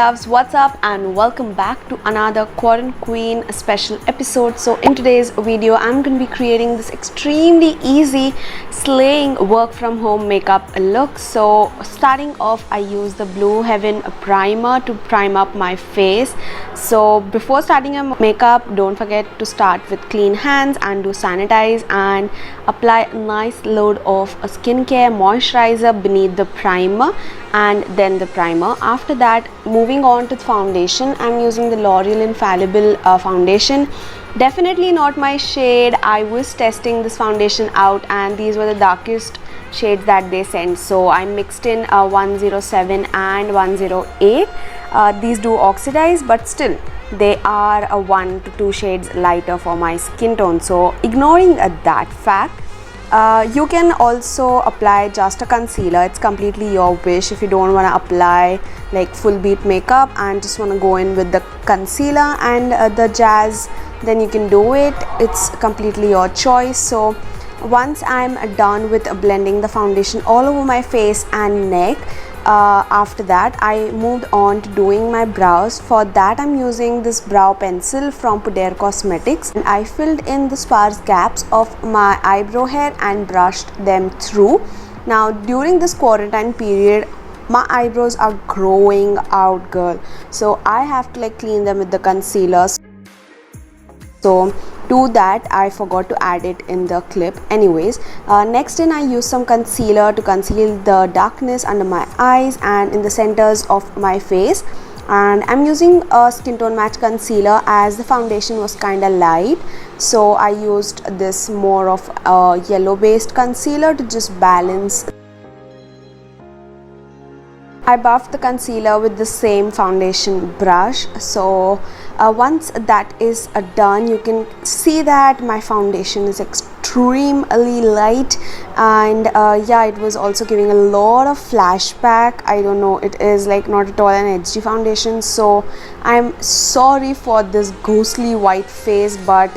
loves, what's up and welcome back to another Quarantine Queen special episode. So in today's video I'm going to be creating this extremely easy slaying work from home makeup look. So starting off, I use the Blue Heaven primer to prime up my face. So before starting a makeup, don't forget to start with clean hands and do sanitize and apply a nice load of a skincare moisturizer beneath the primer and then the primer. After that, moving on to the foundation, I'm using the L'Oreal Infallible foundation. Definitely not my shade. I was testing this foundation out and these were the darkest shades that they sent, so I mixed in 107 and 108. These do oxidize, but still they are 1 to 2 shades lighter for my skin tone. So ignoring that fact, you can also apply just a concealer. It's completely your wish. If you don't want to apply like full beat makeup and just want to go in with the concealer and the jazz, then you can do it. It's completely your choice. So once I'm done with blending the foundation all over my face and neck, after that I moved on to doing my brows. For that I'm using this brow pencil from Puder Cosmetics, and I filled in the sparse gaps of my eyebrow hair and brushed them through. Now during this quarantine period, my eyebrows are growing out, girl, so I have to like clean them with the concealer. So to that I forgot to add it in the clip. Anyways, next in I use some concealer to conceal the darkness under my eyes and in the centers of my face, and I'm using a skin tone match concealer as the foundation was kinda light, so I used this more of a yellow based concealer to just balance. I buffed the concealer with the same foundation brush. So once that is done, you can see that my foundation is extremely light, and yeah, it was also giving a lot of flashback. I don't know, it is like not at all an HD foundation, so I'm sorry for this ghostly white face, but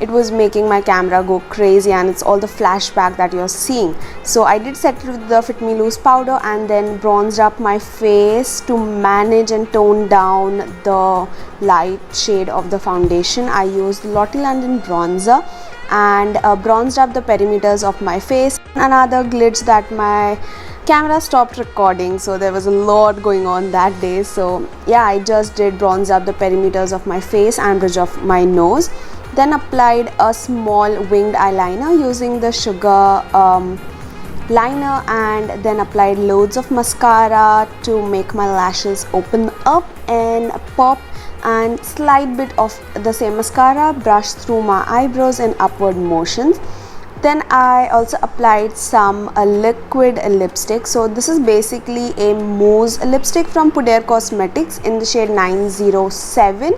it was making my camera go crazy and it's all the flashback that you're seeing. So I did set it with the Fit Me Loose powder and then bronzed up my face to manage and tone down the light shade of the foundation. I used Lottie London bronzer and bronzed up the perimeters of my face. Another glitch that my camera stopped recording, so there was a lot going on that day. So yeah, I just did bronze up the perimeters of my face and bridge of my nose. Then applied a small winged eyeliner using the Sugar liner, and then applied loads of mascara to make my lashes open up and pop, and slight bit of the same mascara brushed through my eyebrows in upward motions. Then I also applied some liquid lipstick. So this is basically a mousse lipstick from Puder Cosmetics in the shade 907.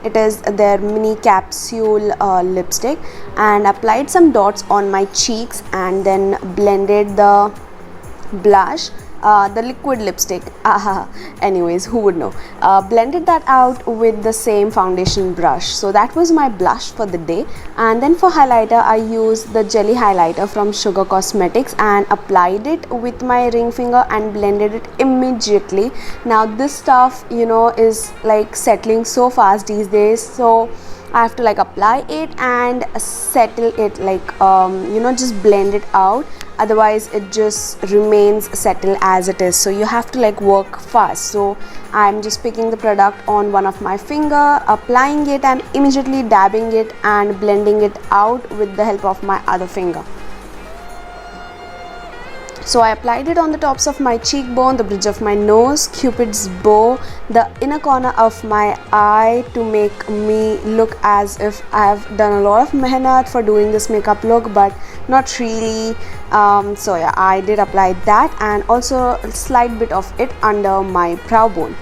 It is their mini capsule lipstick, and applied some dots on my cheeks and then blended the blush, the liquid lipstick, anyways, who would know, blended that out with the same foundation brush. So that was my blush for the day. And then for highlighter, I used the jelly highlighter from Sugar Cosmetics and applied it with my ring finger and blended it immediately. Now this stuff, you know, is like settling so fast these days, so I have to like apply it and settle it, like you know, just blend it out, otherwise it just remains settled as it is. So you have to like work fast. So I'm just picking the product on one of my finger, applying it and immediately dabbing it and blending it out with the help of my other finger. So I applied it on the tops of my cheekbone, the bridge of my nose, Cupid's bow, the inner corner of my eye, to make me look as if I have done a lot of mehnat for doing this makeup look, but not really. So yeah, I did apply that, and also a slight bit of it under my brow bone.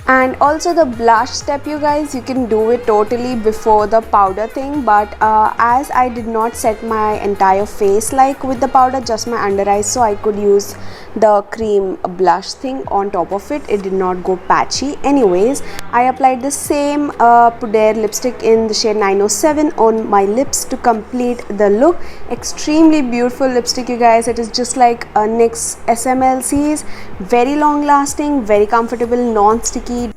And also the blush step, you guys, you can do it totally before the powder thing, but as I did not set my entire face like with the powder, just my under eyes, so I could use the cream blush thing on top of it. It did not go patchy. Anyways, I applied the same Puder lipstick in the shade 907 on my lips to complete the look. Extremely beautiful lipstick, you guys. It is just like NYX SMLC's, very long lasting, very comfortable, non-sticky.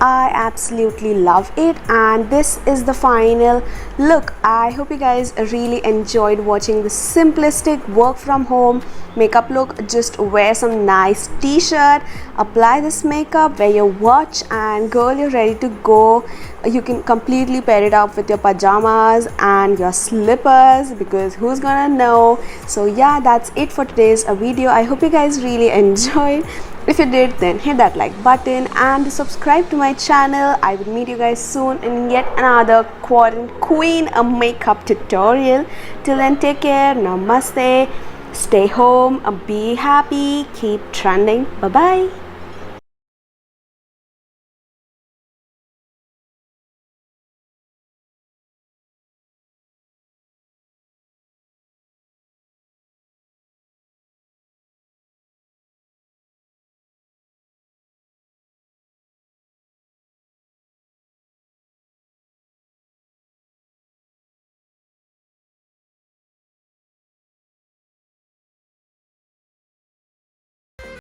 I absolutely love it, and this is the final look. I hope you guys really enjoyed watching the simplistic work from home makeup look. Just wear some nice t-shirt, apply this makeup, wear your watch, and girl, you're ready to go. You can completely pair it up with your pajamas and your slippers, because who's gonna know. So yeah, that's it for today's video. I hope you guys really enjoyed. If you did, then hit that like button and subscribe to my channel. I will meet you guys soon in yet another Quadrant Queen a makeup tutorial. Till then, take care, namaste, stay home, be happy, keep trending. Bye bye.